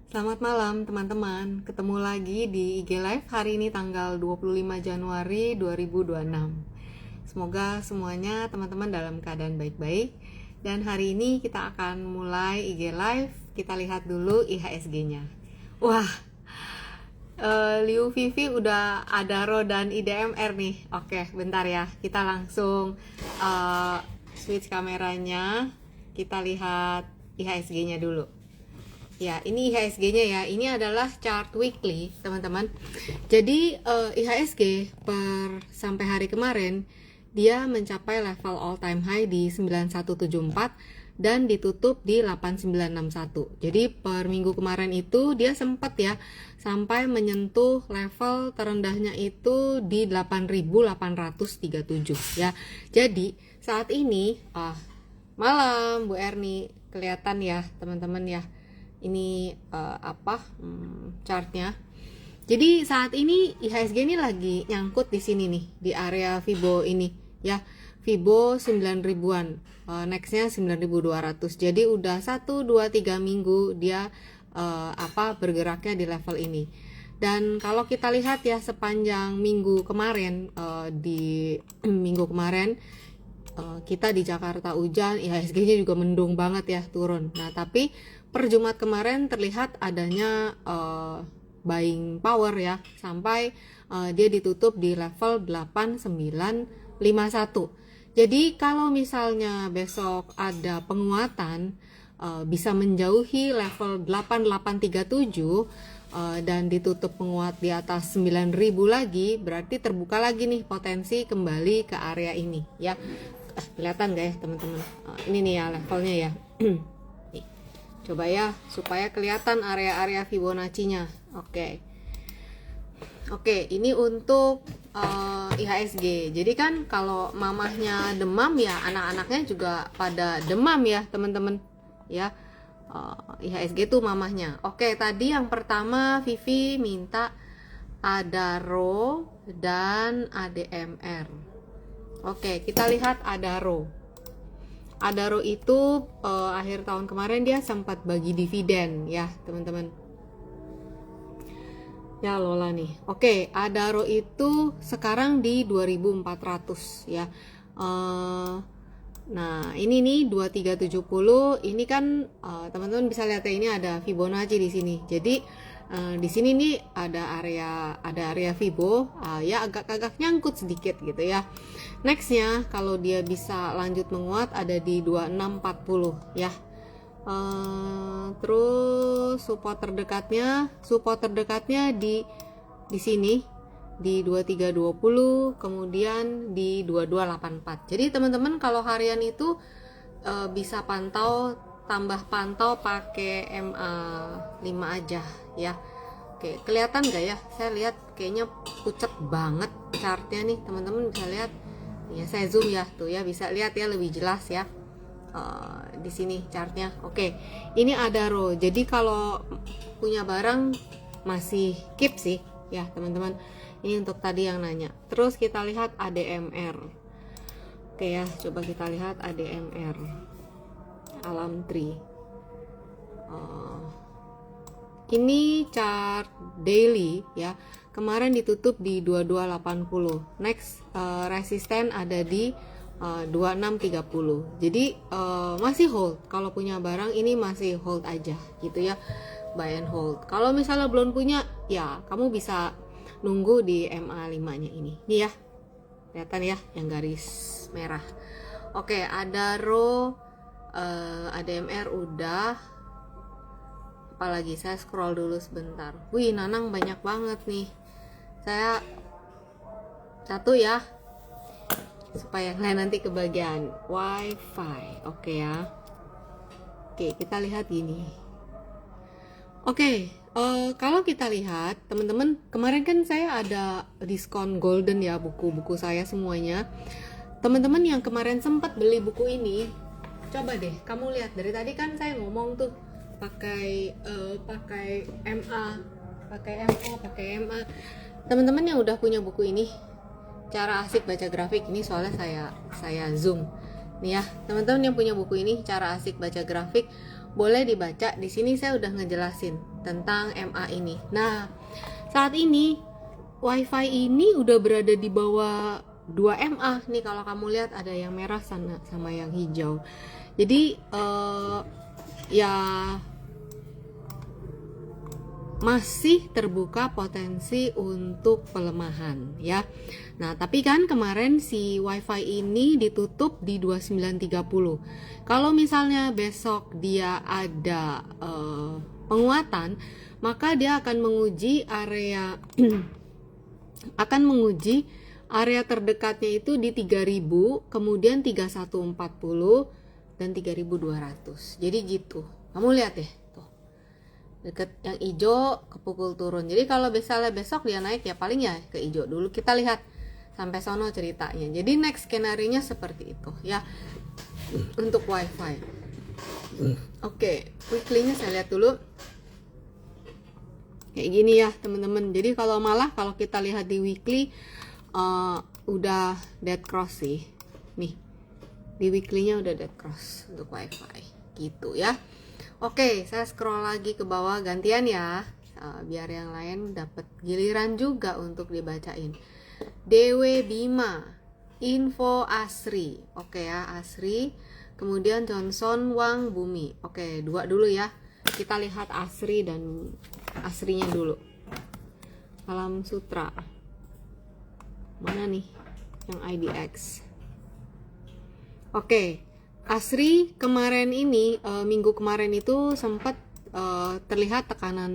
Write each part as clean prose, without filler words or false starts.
Selamat malam teman-teman, ketemu lagi di IG Live hari ini tanggal 25 Januari 2026. Semoga semuanya teman-teman dalam keadaan baik-baik. Dan hari ini kita akan mulai IG Live, kita lihat dulu IHSG-nya. Wah, Liu Vivi udah ada RO dan IDMR nih. Oke, bentar ya, kita langsung switch kameranya, kita lihat IHSG-nya dulu. Ya, ini IHSG-nya ya. Ini adalah chart weekly, teman-teman. Jadi IHSG per sampai hari kemarin dia mencapai level all time high di 9174 dan ditutup di 8961. Jadi per minggu kemarin itu dia sempat ya sampai menyentuh level terendahnya itu di 8837 ya. Jadi saat ini malam Bu Erni, kelihatan ya teman-teman ya. Ini chartnya. Jadi saat ini IHSG ini lagi nyangkut di sini nih, di area Fibo ini ya. Fibo 9000-an. Nextnya 9200. Jadi udah 1 2 3 minggu dia bergeraknya di level ini. Dan kalau kita lihat ya sepanjang minggu kemarin, di minggu kemarin kita di Jakarta hujan, IHSG-nya juga mendung banget ya, turun. Nah, tapi per Jumat kemarin terlihat adanya buying power ya, sampai dia ditutup di level 8951. Jadi kalau misalnya besok ada penguatan, bisa menjauhi level 8837 dan ditutup penguat di atas 9000 lagi, berarti terbuka lagi nih potensi kembali ke area ini ya. Kelihatan gak ya teman-teman? Ini nih ya levelnya ya. Coba ya supaya kelihatan area-area Fibonacci-nya. Oke, ini untuk IHSG. Jadi kan kalau mamahnya demam ya anak-anaknya juga pada demam ya teman-teman ya. IHSG tuh mamahnya. Oke, tadi yang pertama Vivi minta ada RO dan ADMR. Oke, kita lihat ada RO. Adaro itu akhir tahun kemarin dia sempat bagi dividen ya teman-teman. Ya Lola nih. Oke, Adaro itu sekarang di 2400 ya. Nah ini nih 2370. Ini kan teman-teman bisa lihat ya, ini ada Fibonacci di sini. Jadi di sini nih ada area Fibo, ya agak nyangkut sedikit gitu ya. Nextnya kalau dia bisa lanjut menguat ada di 2640 ya. Terus support terdekatnya di sini di 2320, kemudian di 2284. Jadi teman-teman kalau harian itu bisa tambah pantau pakai MA5 aja ya. Oke, kelihatan gak ya? Saya lihat kayaknya pucet banget chartnya nih teman-teman, bisa lihat ya. Saya zoom ya, tuh ya bisa lihat ya lebih jelas ya. Di sini chartnya. Oke, ini ada RO. Jadi kalau punya barang masih keep sih ya teman-teman. Ini untuk tadi yang nanya. Terus kita lihat ADMR. Oke ya, coba kita lihat ADMR Alam Tree. Ini chart daily ya. Kemarin ditutup di 2280. Next resisten ada di 2630. Jadi masih hold. Kalau punya barang ini masih hold aja gitu ya. Buy and hold. Kalau misalnya belum punya ya kamu bisa nunggu di MA5-nya ini. Nih ya. Kelihatan ya yang garis merah. Oke, ada RO, ADMR udah. Apalagi saya scroll dulu sebentar. Wih, Nanang banyak banget nih. Saya satu ya, supaya nggak nanti kebagian wifi. Oke ya. Oke, kita lihat ini. Oke, kalau kita lihat teman-teman, kemarin kan saya ada diskon golden ya, buku-buku saya semuanya. Teman-teman yang kemarin sempat beli buku ini, coba deh kamu lihat, dari tadi kan saya ngomong tuh pakai MA, pakai MO, pakai MA. Teman-teman yang udah punya buku ini, cara asik baca grafik ini, soalnya saya zoom nih ya. Teman-teman yang punya buku ini, cara asik baca grafik, boleh dibaca. Di sini saya udah ngejelasin tentang MA ini. Nah, saat ini WiFi ini udah berada di bawah 2 MA nih, kalau kamu lihat ada yang merah sana sama yang hijau. Jadi ya masih terbuka potensi untuk pelemahan ya. Nah, tapi kan kemarin si WiFi ini ditutup di 2930. Kalau misalnya besok dia ada penguatan, maka dia akan menguji area terdekatnya itu di 3000, kemudian 3140 dan 3200. Jadi gitu. Kamu lihat ya. Deket yang hijau kepukul turun. Jadi kalau misalnya besok dia naik ya paling ya ke hijau dulu. Kita lihat sampai sono ceritanya. Jadi next skenario-nya seperti itu ya untuk WiFi. Oke, weekly-nya saya lihat dulu. Kayak gini ya teman-teman. Jadi kalau kita lihat di weekly udah dead cross sih. Nih. Di weekly-nya udah dead cross untuk WiFi. Gitu ya. Oke, saya scroll lagi ke bawah gantian ya, biar yang lain dapat giliran juga untuk dibacain. Dewe Bima, Info Asri, oke ya Asri, kemudian Johnson Wang Bumi, oke 2 dulu ya. Kita lihat Asri dan Asrinya dulu. Salam Sutra, mana nih yang IDX? Oke. Asri kemarin ini minggu kemarin itu sempat terlihat tekanan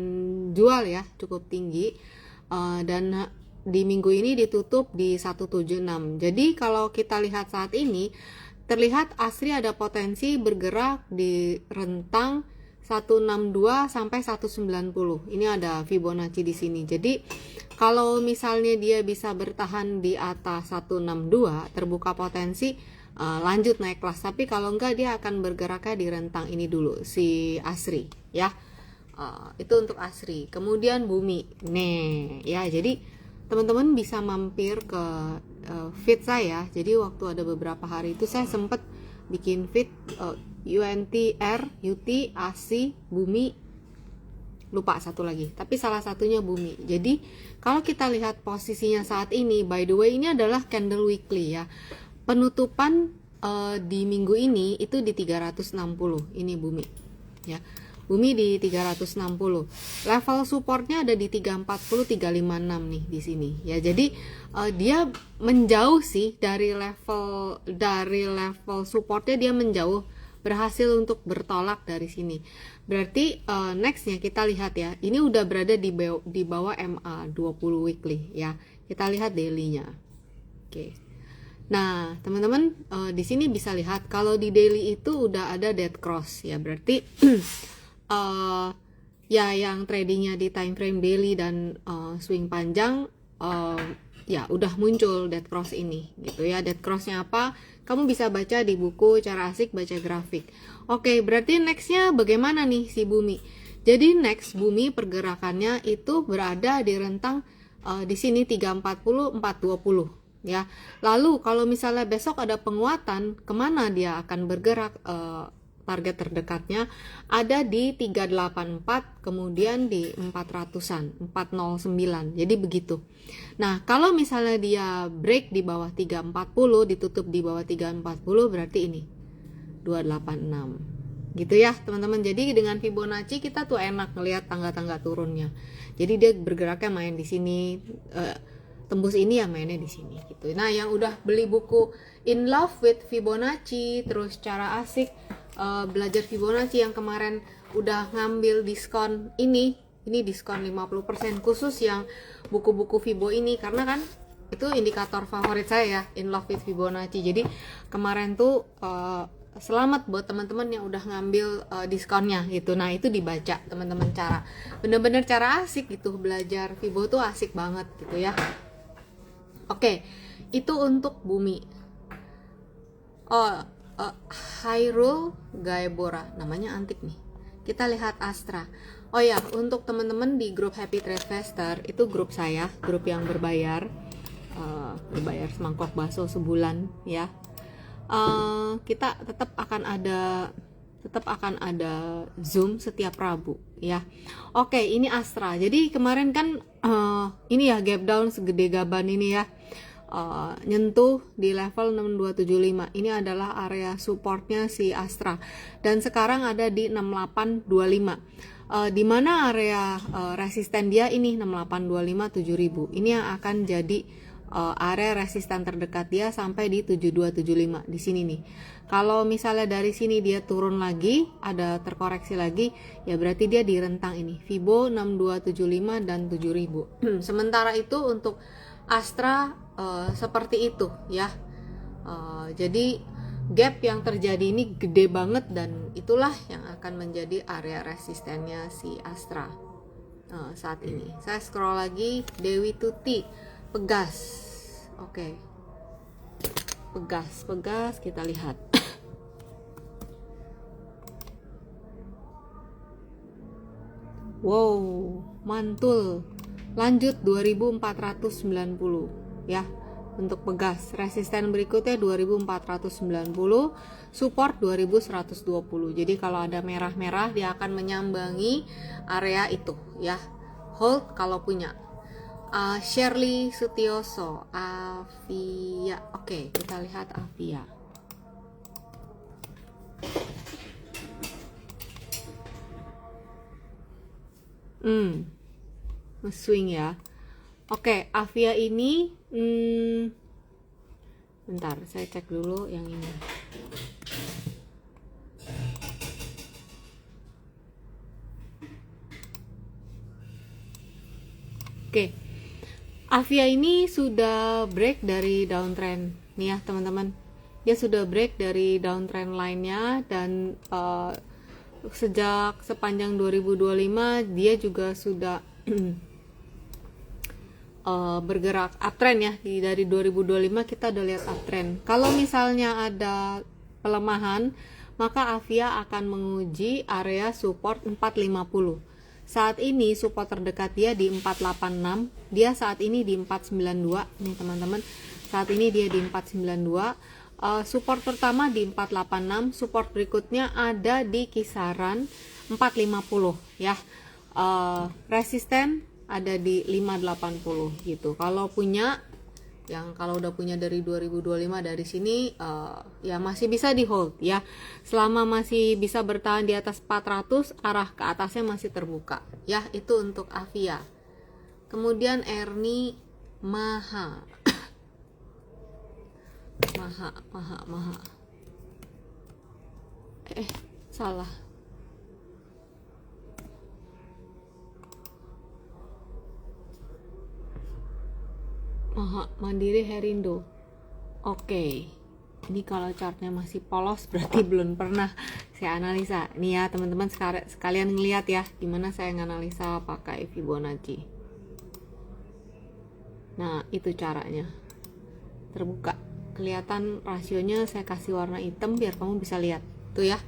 jual ya cukup tinggi, dan di minggu ini ditutup di 176. Jadi kalau kita lihat saat ini terlihat Asri ada potensi bergerak di rentang 162 sampai 190. Ini ada Fibonacci di sini. Jadi kalau misalnya dia bisa bertahan di atas 162, terbuka potensi lanjut naik kelas. Tapi kalau enggak dia akan bergeraknya di rentang ini dulu si Asri ya. Itu untuk Asri. Kemudian Bumi nih ya. Jadi teman-teman bisa mampir ke feed saya. Jadi waktu ada beberapa hari itu saya sempat bikin feed UNTR, UT, ASI, Bumi, lupa satu lagi, tapi salah satunya Bumi. Jadi kalau kita lihat posisinya saat ini, by the way ini adalah candle weekly ya. Penutupan di minggu ini itu di 360. Ini Bumi ya. Bumi di 360. Level supportnya ada di 340, 356 nih di sini ya. Jadi dia menjauh sih dari level supportnya, dia menjauh, berhasil untuk bertolak dari sini. Berarti nextnya kita lihat ya. Ini udah berada di bawah MA 20 weekly ya. Kita lihat daily-nya. Oke. Nah, teman-teman di sini bisa lihat kalau di daily itu udah ada dead cross ya, berarti ya yang tradingnya di time frame daily dan swing panjang ya udah muncul dead cross ini gitu ya. Dead crossnya apa? Kamu bisa baca di buku Cara Asik Baca Grafik. Oke, berarti nextnya bagaimana nih si Bumi? Jadi next Bumi pergerakannya itu berada di rentang di sini 340, 420. Ya, lalu kalau misalnya besok ada penguatan, kemana dia akan bergerak? Target terdekatnya ada di 384, kemudian di 400-an, 409. Jadi begitu. Nah, kalau misalnya dia break di bawah 340, ditutup di bawah 340, berarti ini 286. Gitu ya, teman-teman. Jadi dengan Fibonacci kita tuh enak ngelihat tangga-tangga turunnya. Jadi dia bergeraknya main di sini, tembus ini ya mainnya di sini gitu. Nah, yang udah beli buku In Love with Fibonacci, terus Cara Asik belajar Fibonacci yang kemarin udah ngambil diskon ini diskon 50% khusus yang buku-buku Fibo ini, karena kan itu indikator favorit saya ya, In Love with Fibonacci. Jadi kemarin tuh selamat buat teman-teman yang udah ngambil diskonnya gitu. Nah, itu dibaca teman-teman, bener-bener cara asik gitu, belajar Fibo tuh asik banget gitu ya. Oke, itu untuk Bumi. Hairul Gaebora, namanya antik nih. Kita lihat Astra. Oh ya, untuk teman-teman di grup Happy Trade Faster, itu grup saya, grup yang berbayar semangkok bakso sebulan ya. Kita tetap akan ada Zoom setiap Rabu ya. Oke, ini Astra. Jadi kemarin kan ini ya gap down segede gaban ini ya. Nyentuh di level 6275. Ini adalah area supportnya si Astra. Dan sekarang ada di 6825. Di mana area resisten dia ini 6825 7000. Ini yang akan jadi area resisten terdekat dia sampai di 7275 di sini nih. Kalau misalnya dari sini dia turun lagi, ada terkoreksi lagi, ya berarti dia di rentang ini, Fibo 6275 dan 7000. Sementara itu untuk Astra seperti itu ya. Jadi gap yang terjadi ini gede banget dan itulah yang akan menjadi area resistennya si Astra saat ini. Saya scroll lagi, Dewi Tuti, Pegas. Oke. Pegas kita lihat. Wow, mantul. Lanjut 2490 ya. Untuk Pegas, resisten berikutnya 2490, support 2120. Jadi kalau ada merah-merah dia akan menyambangi area itu ya. Hold kalau punya. Shirley Sutioso, Avia. Oke, kita lihat Avia. Swing ya. Oke, Avia ini bentar, saya cek dulu yang ini. Oke. Avia ini sudah break dari downtrend nih ya teman-teman. Dia sudah break dari downtrend lainnya dan sejak sepanjang 2025 dia juga sudah bergerak uptrend ya. Dari 2025 kita udah lihat uptrend. Kalau misalnya ada pelemahan, maka Avia akan menguji area support 450. Saat ini support terdekat dia di 486, dia saat ini di 492 nih teman-teman. Saat ini dia di 492. Support pertama di 486, support berikutnya ada di kisaran 450 ya. Resisten ada di 580 gitu. Kalau udah punya dari 2025 dari sini ya masih bisa di hold ya. Selama masih bisa bertahan di atas 400, arah ke atasnya masih terbuka ya. Itu untuk Avia. Kemudian Erni Maha. Maha. Salah. Maha Mandiri Herindo. Oke. Ini kalau chartnya masih polos berarti belum pernah saya analisa. Nih ya teman-teman sekalian ngeliat ya gimana saya nganalisa pakai Fibonacci. Nah, itu caranya. Terbuka. Kelihatan rasionya saya kasih warna hitam biar kamu bisa lihat. Tuh ya.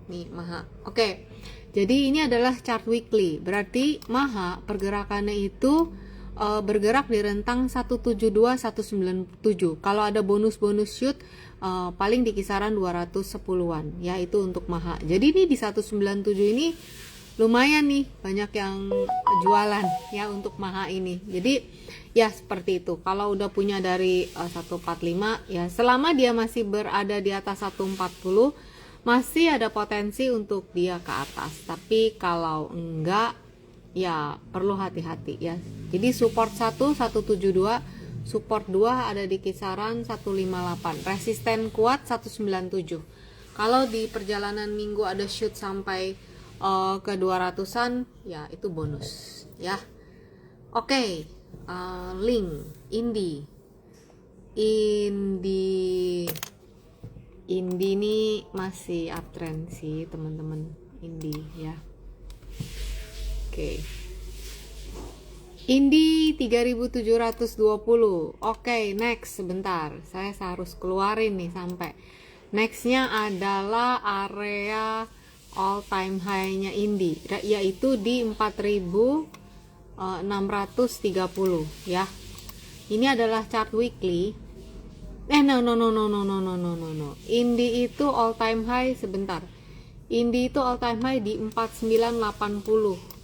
Nih Maha. Oke. Jadi ini adalah chart weekly. Berarti Maha pergerakannya itu bergerak di rentang 172-197. Kalau ada bonus shoot paling di kisaran 210-an ya, itu untuk Maha. Jadi ini di 197 ini lumayan nih, banyak yang jualan ya untuk Maha ini. Jadi ya seperti itu. Kalau udah punya dari 145 ya, selama dia masih berada di atas 140 masih ada potensi untuk dia ke atas. Tapi kalau enggak ya perlu hati-hati ya. Jadi support 172, support 2 ada di kisaran 158, resisten kuat 197. Kalau di perjalanan minggu ada shoot sampai ke 200-an ya itu bonus ya. Oke. Link Indi ini masih uptrend sih teman-teman. Indi ya. Oke. Indi 3720. Oke, next sebentar. Saya harus keluarin nih sampai. Nextnya adalah area all time high-nya Indi, yaitu di 4630 ya. Ini adalah chart weekly. No. Indi itu all time high sebentar. Indi itu all time high di 4980.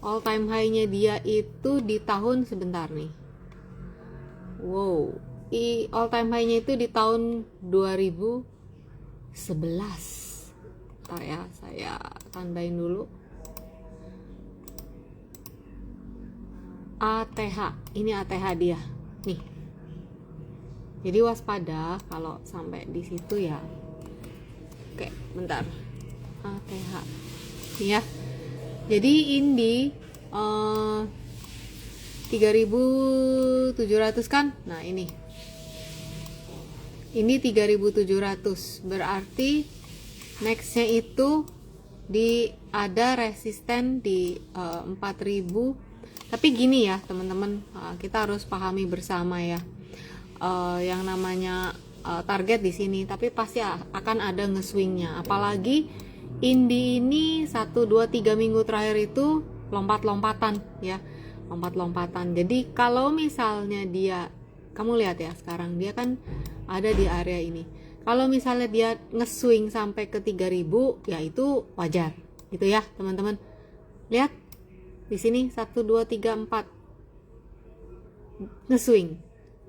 All time high-nya dia itu di tahun sebentar nih. Wow, all time high-nya itu di tahun 2011. Bentar ya, saya tandain dulu. ATH, ini ATH dia nih. Jadi waspada kalau sampai di situ ya. Oke, bentar. ATH ya. Jadi Indi 3.700 kan? Nah ini 3.700, berarti nextnya itu ada resisten di 4.000. Tapi gini ya teman-teman, kita harus pahami bersama ya, yang namanya target di sini, tapi pasti akan ada nge-swingnya. Apalagi Indi ini 1, 2, 3 minggu terakhir itu lompat-lompatan ya, lompat-lompatan. Jadi kalau misalnya kamu lihat ya, sekarang dia kan ada di area ini. Kalau misalnya dia nge-swing sampai ke 3.000, ya itu wajar gitu ya teman-teman. Lihat di sini 1, 2, 3, 4 nge-swing.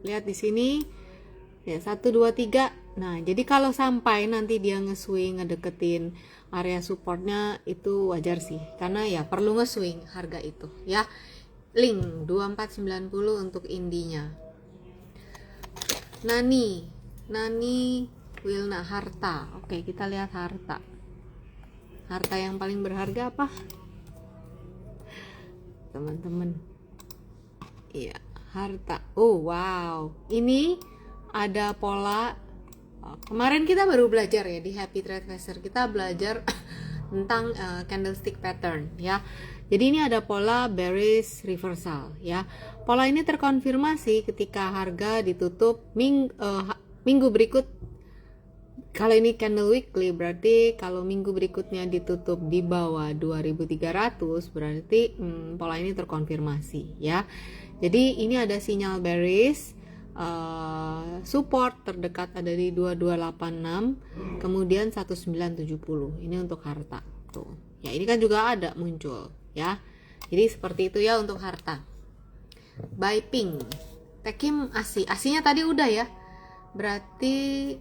Lihat di sini ya 1, 2, 3. Nah jadi kalau sampai nanti dia nge-swing ngedeketin area supportnya, itu wajar sih, karena ya perlu nge-swing harga itu ya. Link 2490 untuk Indinya. Nani Wilna Harta. Oke, kita lihat harta yang paling berharga apa teman-teman? Iya, harta. Oh wow, ini ada pola. Kemarin kita baru belajar ya di Happy Trade Tracer, kita belajar tentang candlestick pattern ya. Jadi ini ada pola bearish reversal ya. Pola ini terkonfirmasi ketika harga ditutup minggu berikut. Kalau ini candle weekly, berarti kalau minggu berikutnya ditutup di bawah 2.300, berarti pola ini terkonfirmasi ya. Jadi ini ada sinyal bearish. Support terdekat ada di 2286, kemudian 1970. Ini untuk harta tuh ya, ini kan juga ada muncul ya. Jadi seperti itu ya untuk harta. Buy pink, Tekim asinya tadi udah ya, berarti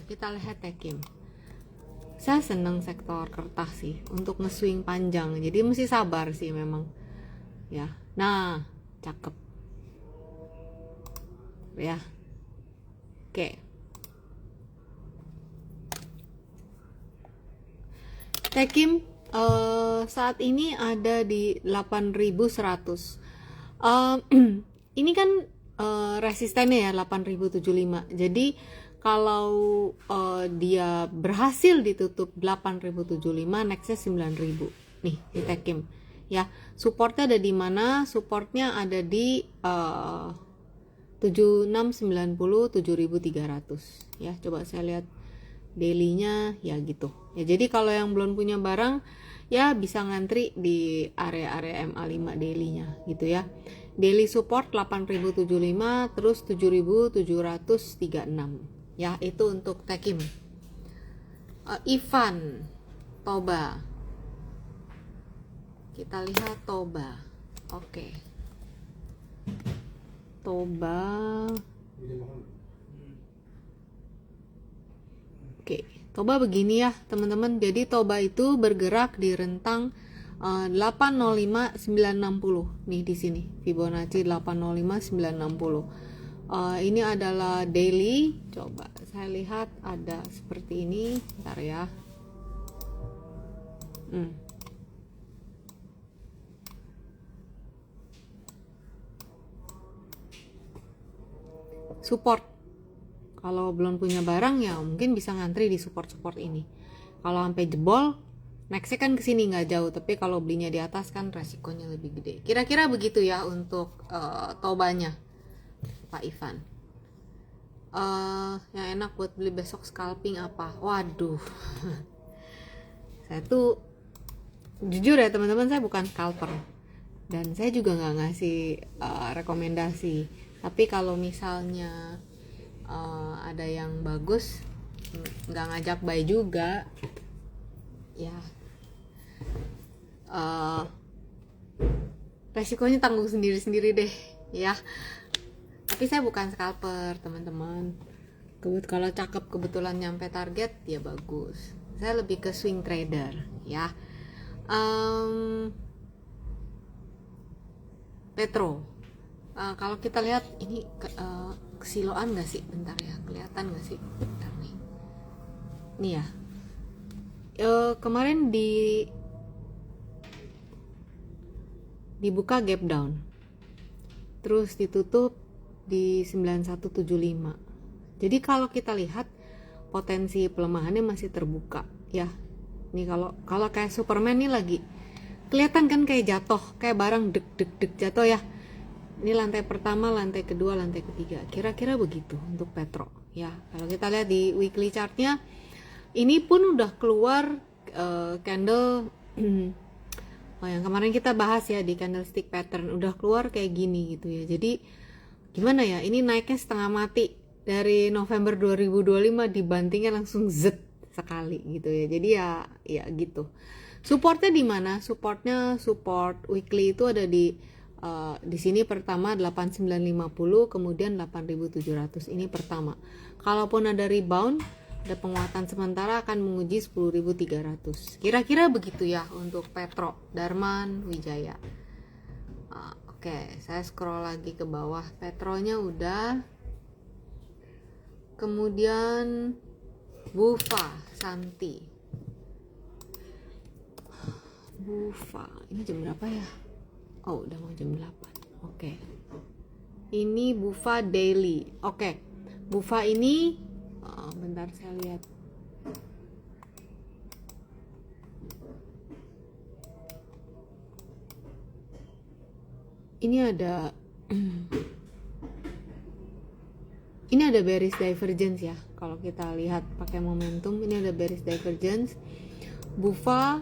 kita lihat Tekim. Saya senang sektor kertas sih untuk nge-swing panjang, jadi mesti sabar sih memang ya. Nah cakep ya. Oke. Tekim saat ini ada di 8.100. Ini kan resistennya ya 8.075. Jadi kalau dia berhasil ditutup 8.075, nextnya 9.000 nih di Tekim ya. Supportnya ada di mana? Supportnya ada di 7690, 7300 ya. Coba saya lihat daily-nya ya gitu ya. Jadi kalau yang belum punya barang ya bisa ngantri di area-area MA5 daily-nya gitu ya. Daily support 8075, terus 7736 ya. Itu untuk Tekim. Ivan Toba, kita lihat Toba. Oke. Toba. Oke, Toba begini ya teman-teman. Jadi Toba itu bergerak di rentang 805960 nih di sini. Fibonacci 805960. Ini adalah daily. Coba saya lihat ada seperti ini. Bentar ya. Support. Kalau belum punya barang ya mungkin bisa ngantri di support ini. Kalau sampai jebol, nextnya kan kesini nggak jauh, tapi kalau belinya di atas kan resikonya lebih gede. Kira-kira begitu ya untuk Tobanya, Pak Ivan. Yang enak buat beli besok scalping apa? Waduh, saya tuh jujur ya teman-teman, saya bukan scalper dan saya juga nggak ngasih rekomendasi. Tapi kalau misalnya ada yang bagus, nggak ngajak buy juga ya uh, resikonya tanggung sendiri-sendiri deh ya. Tapi saya bukan scalper teman-teman. Kalau cakep kebetulan nyampe target ya bagus. Saya lebih ke swing trader ya. Petro, kalau kita lihat ini kesiloan nggak sih? Bentar ya, kelihatan nggak sih? Bentar nih. Nih ya. Kemarin dibuka gap down, terus ditutup di 9175. Jadi kalau kita lihat potensi pelemahannya masih terbuka ya. Nih kalau kayak Superman nih lagi kelihatan kan kayak jatuh, kayak barang deg jatuh ya. Ini lantai pertama, lantai kedua, lantai ketiga. Kira-kira begitu untuk Petro ya. Kalau kita lihat di weekly chartnya, ini pun udah keluar candle yang kemarin kita bahas ya di candlestick pattern, udah keluar kayak gini gitu ya. Jadi gimana ya, ini naiknya setengah mati dari November 2025, dibantingnya langsung Z sekali gitu ya. Jadi ya gitu. Supportnya di mana? Support weekly itu ada di sini pertama 8950, kemudian 8700. Ini pertama. Kalaupun ada rebound, ada penguatan sementara akan menguji 10.300. Kira-kira begitu ya untuk Petro, Darman, Wijaya. Oke, saya scroll lagi ke bawah. Petronya udah. Kemudian Bufa, Santi. Bufa, ini jam berapa ya? Oh, udah mau jam 8. Oke. Ini Bufa daily. Oke. Bufa ini bentar saya lihat. Ini ada bearish divergence ya. Kalau kita lihat pakai momentum, ini ada bearish divergence. Bufa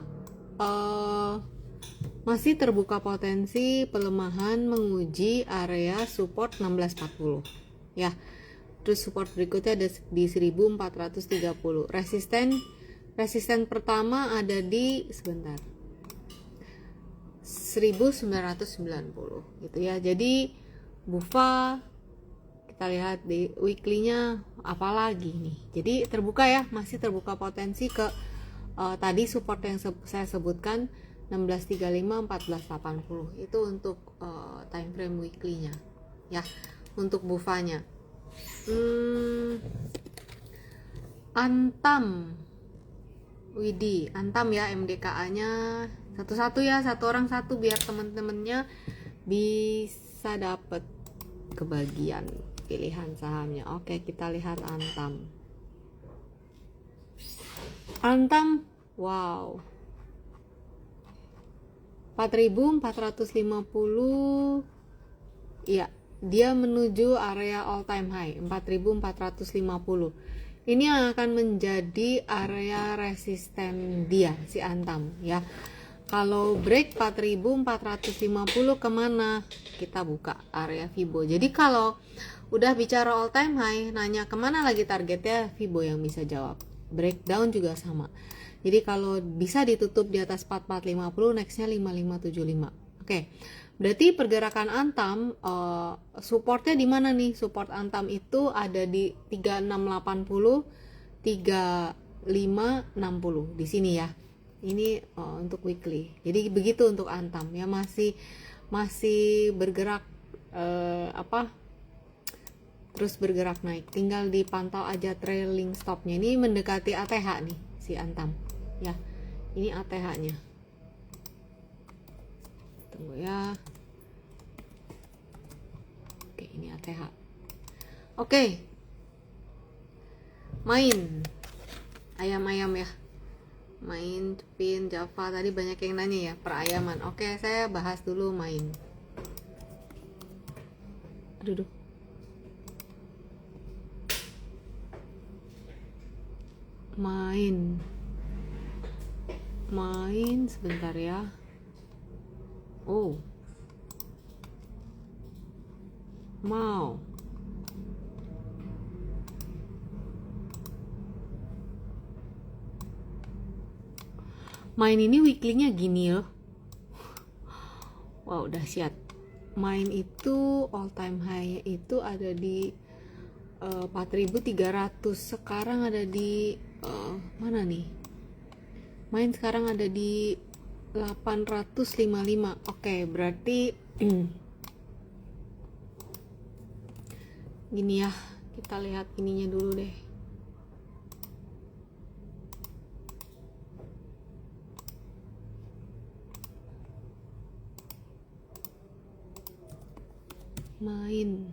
masih terbuka potensi pelemahan menguji area support 1640 ya. Terus support berikutnya ada di 1430. Resisten pertama ada di 1990 gitu ya. Jadi Bufa kita lihat di weekly-nya apalagi nih. Jadi terbuka ya, masih terbuka potensi ke tadi support yang saya sebutkan 1635 1480. Itu untuk time frame weekly-nya ya. Untuk Bufanya. Antam Widi, Antam ya, MDKA-nya satu-satu ya, satu orang satu biar temen-temennya bisa dapet kebagian pilihan sahamnya. Oke, kita lihat Antam, wow, 4.450, iya, dia menuju area all time high 4.450. Ini yang akan menjadi area resisten dia, si Antam ya. Kalau break 4.450 kemana? Kita buka area Fibo. Jadi kalau udah bicara all time high, nanya kemana lagi targetnya, Fibo yang bisa jawab. Breakdown juga sama. Jadi kalau bisa ditutup di atas 4450, nextnya 5575. Oke, berarti pergerakan Antam supportnya di mana nih? Support Antam itu ada di 3680, 3560 di sini ya. Ini untuk weekly. Jadi begitu untuk Antam ya, masih bergerak terus bergerak naik. Tinggal dipantau aja trailing stopnya. Ini mendekati ATH nih si Antam ya. Ini ATH-nya. Tunggu ya. Oke, ini ATH. Oke. Main ayam-ayam ya. Main, Cepin, Java, tadi banyak yang nanya ya, perayaman. Oke, saya bahas dulu main. Aduh. Main sebentar ya. Oh. Mau. Main ini weekly-nya gini loh. Wow, dahsyat. Main itu all time high itu ada di 4.300. Sekarang ada di mana nih? Main sekarang ada di 855. Oke, berarti gini ya, kita lihat ininya dulu deh. Main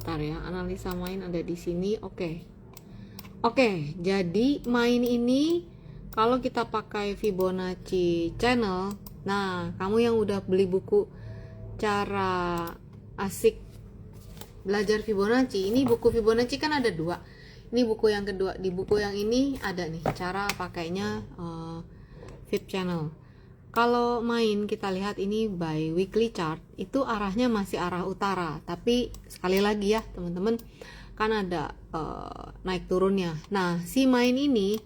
ntar ya, analisa main ada di sini. Oke, jadi main ini kalau kita pakai Fibonacci channel, nah kamu yang udah beli buku cara asik belajar Fibonacci, ini buku Fibonacci kan ada 2. Ini buku yang kedua. Di buku yang ini ada nih cara pakainya Fib channel. Kalau main kita lihat ini by weekly chart, itu arahnya masih arah utara. Tapi sekali lagi ya teman-teman, kan ada naik turunnya. Nah, si main ini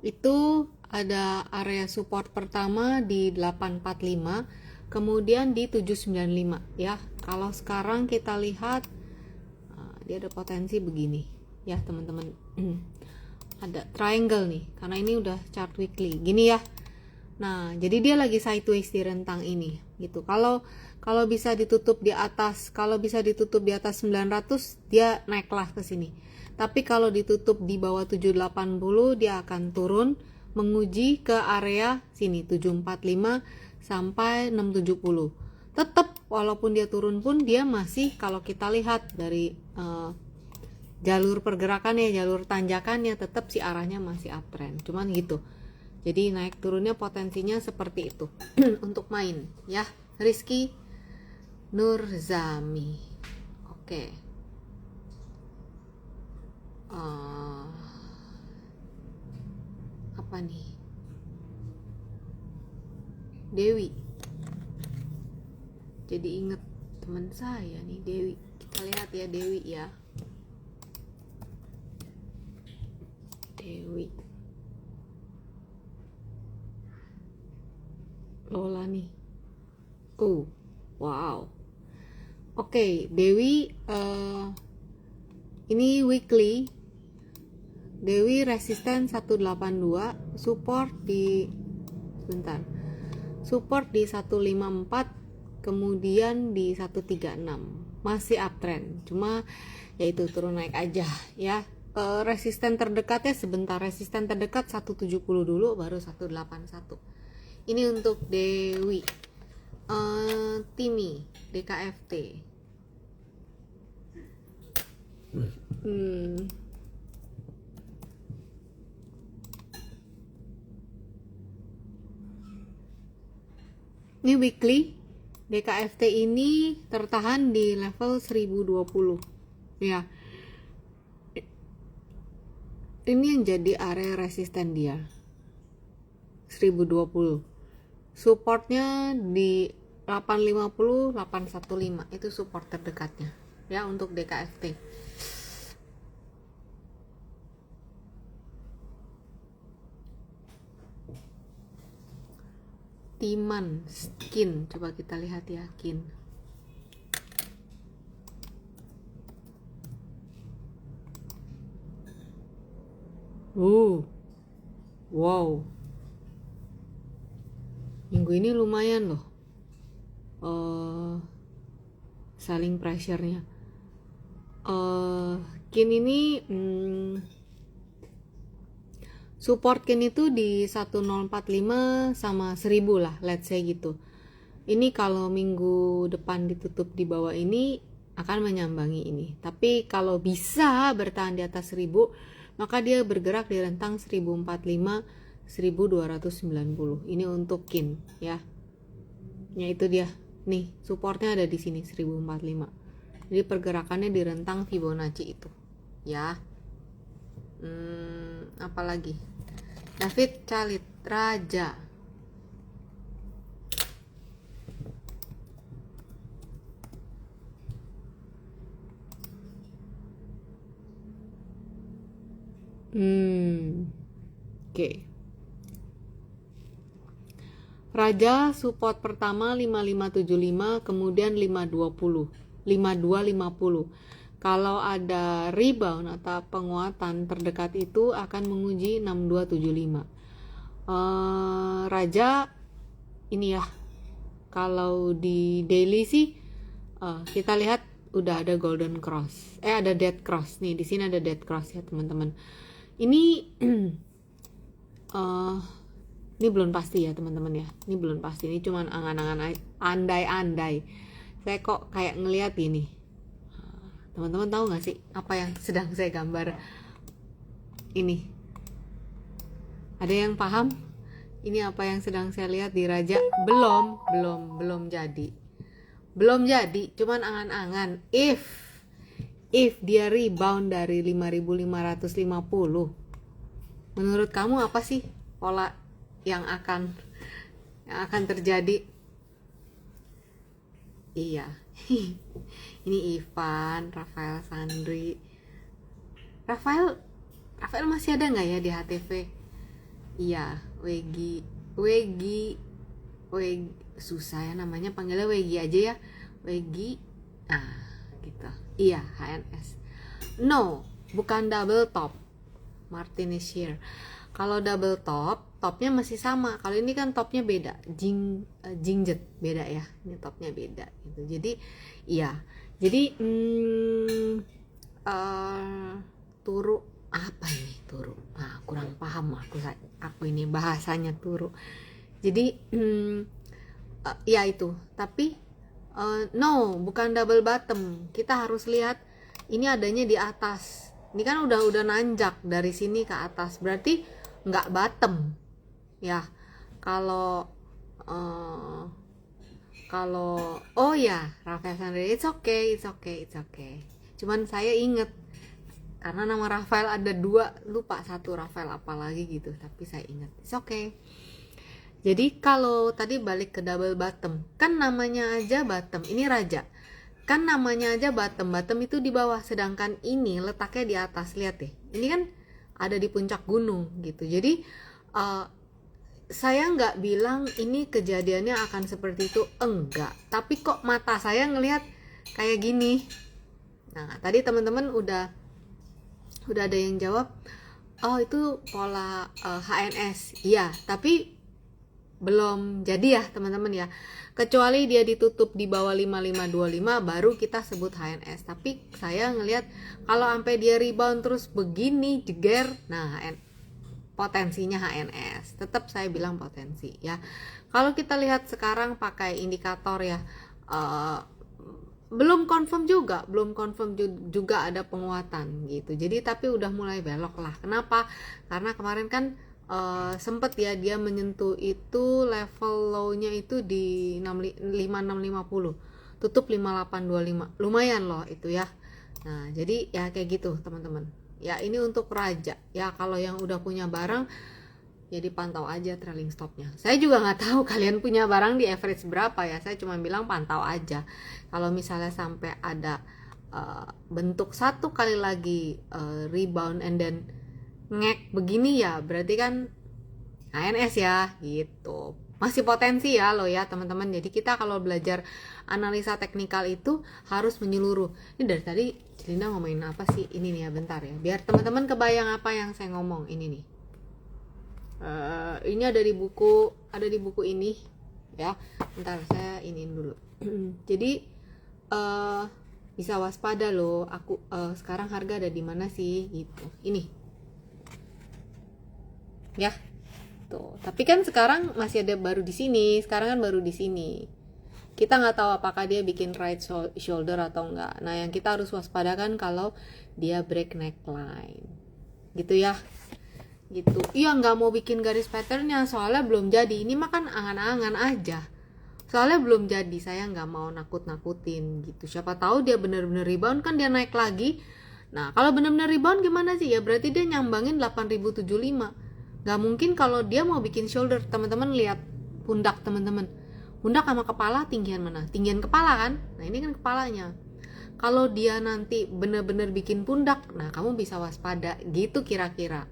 itu ada area support pertama di 845, kemudian di 795 ya. Kalau sekarang kita lihat dia ada potensi begini ya teman-teman. Ada triangle nih, karena ini udah chart weekly gini ya. Nah, jadi dia lagi sideways di rentang ini gitu. Kalau bisa ditutup di atas, 900, dia naiklah ke sini. Tapi kalau ditutup di bawah 780, dia akan turun menguji ke area sini 745 sampai 670. Tetap walaupun dia turun pun dia masih, kalau kita lihat dari jalur pergerakannya, jalur tanjakannya, tetap si arahnya masih uptrend. Cuman gitu. Jadi naik turunnya potensinya seperti itu. Untuk main ya. Rizky Nurzami. Oke. Apa nih? Dewi. Jadi inget teman saya nih, Dewi. Kita lihat ya Dewi ya. Dewi. Lola nih. Oh, wow. Oke, Dewi ini weekly. Dewi resisten 182, support di Support di 154, kemudian di 136. Masih uptrend. Cuma yaitu turun naik aja ya. Resisten terdekatnya sebentar, resisten terdekat 170 dulu baru 181. Ini untuk Dewi. Timi DKFT. Ini weekly. DKFT ini tertahan di level 1020 ya. Ini yang jadi area resisten dia 1020. Supportnya di 850, 815 itu support terdekatnya ya untuk DKFT. Timan Skin, coba kita lihat ya Kin. Wow. Minggu ini lumayan loh. Selling pressure-nya. Kin ini support Kin itu di 1045 sama 1000 lah, let's say gitu. Ini kalau minggu depan ditutup di bawah ini akan menyambangi ini. Tapi kalau bisa bertahan di atas 1000, maka dia bergerak di rentang 1045 1290. Ini untuk Kin ya. Ya itu dia. Nih, supportnya ada di sini 1045. Jadi pergerakannya di rentang Fibonacci itu. Ya. Apalagi? David Calit Raja. Oke. Raja support pertama 5575, kemudian 520, 5250. Kalau ada rebound atau penguatan terdekat itu akan menguji 6275. Raja ini ya, kalau di daily sih kita lihat udah ada golden cross, ada dead cross nih. Di sini ada dead cross ya teman-teman. Ini ini belum pasti ya teman-teman ya. Ini belum pasti, ini cuman angan-angan andai-andai. Saya kok kayak ngeliat ini. Teman-teman tahu nggak sih apa yang sedang saya gambar ini? Ada yang paham? Ini apa yang sedang saya lihat di Raja? Belum jadi. Belum jadi, cuman angan-angan. If dia rebound dari 5550, menurut kamu apa sih pola yang akan terjadi? Iya. Ini Ivan, Rafael Sandri. Rafael masih ada nggak ya di HTV? Iya, Wegi, susah ya namanya, panggilnya Wegi aja ya. Wegi, gitu. Iya, HNS. No, bukan double top. Martin is here. Kalau double top, topnya masih sama. Kalau ini kan topnya beda, jingjet beda ya. Ini topnya beda gitu. Jadi, iya. Jadi turu apa ini turu? Kurang paham aku ini bahasanya turu. Jadi ya itu. Tapi no, bukan double bottom. Kita harus lihat ini adanya di atas. Ini kan udah nanjak dari sini ke atas, berarti nggak bottom ya. Kalau oh ya, Rafael Sandri, it's okay. Cuman saya inget karena nama Rafael ada 2, lupa satu Rafael apa lagi gitu, tapi saya ingat it's okay. Jadi kalau tadi balik ke double bottom, kan namanya aja bottom, ini Raja kan namanya aja bottom itu di bawah, sedangkan ini letaknya di atas. Lihat deh, ini kan ada di puncak gunung gitu. Jadi saya nggak bilang ini kejadiannya akan seperti itu, enggak, tapi kok mata saya ngelihat kayak gini. Nah, tadi teman-teman udah ada yang jawab, oh itu pola HNS. Iya, tapi belum jadi ya teman-teman ya. Kecuali dia ditutup di bawah 5525 baru kita sebut HNS. Tapi saya ngelihat kalau sampai dia rebound terus begini jeger, nah potensinya HNS. Tetap saya bilang potensi ya. Kalau kita lihat sekarang pakai indikator ya, belum confirm juga ada penguatan gitu. Jadi tapi udah mulai belok lah. Kenapa? Karena kemarin kan sempet ya dia menyentuh itu level low-nya itu di 5650, tutup 5825, lumayan loh itu ya. Nah jadi ya kayak gitu teman-teman ya. Ini untuk Raja ya. Kalau yang udah punya barang ya dipantau aja trailing stopnya. Saya juga nggak tahu kalian punya barang di average berapa ya, saya cuma bilang pantau aja. Kalau misalnya sampai ada bentuk satu kali lagi rebound and then ngek begini ya, berarti kan HNS ya gitu. Masih potensi ya lo ya teman-teman. Jadi kita kalau belajar analisa teknikal itu harus menyeluruh. Ini dari tadi Celina ngomongin apa sih? Ini nih ya, bentar ya, biar teman-teman kebayang apa yang saya ngomong. Ini nih, ini ada di buku ini ya. Bentar saya iniin dulu. Jadi bisa waspada loh. Aku sekarang harga ada di mana sih gitu. Ini ya tuh. Tapi kan sekarang masih ada baru di sini. Sekarang kan baru di sini. Kita nggak tahu apakah dia bikin right shoulder atau enggak. Nah yang kita harus waspadakan kalau dia break neckline gitu ya. Gitu. Iya, nggak mau bikin garis patternnya soalnya belum jadi. Ini mah kan angan-angan aja. Soalnya belum jadi, saya nggak mau nakut-nakutin gitu. Siapa tahu dia bener-bener rebound, kan dia naik lagi. Nah kalau bener-bener rebound gimana sih ya? Berarti dia nyambangin 8075. Nggak mungkin kalau dia mau bikin shoulder. Teman-teman lihat pundak teman-teman. Pundak sama kepala tinggian mana? Tinggian kepala kan? Nah ini kan kepalanya. Kalau dia nanti bener-bener bikin pundak, nah kamu bisa waspada gitu kira-kira.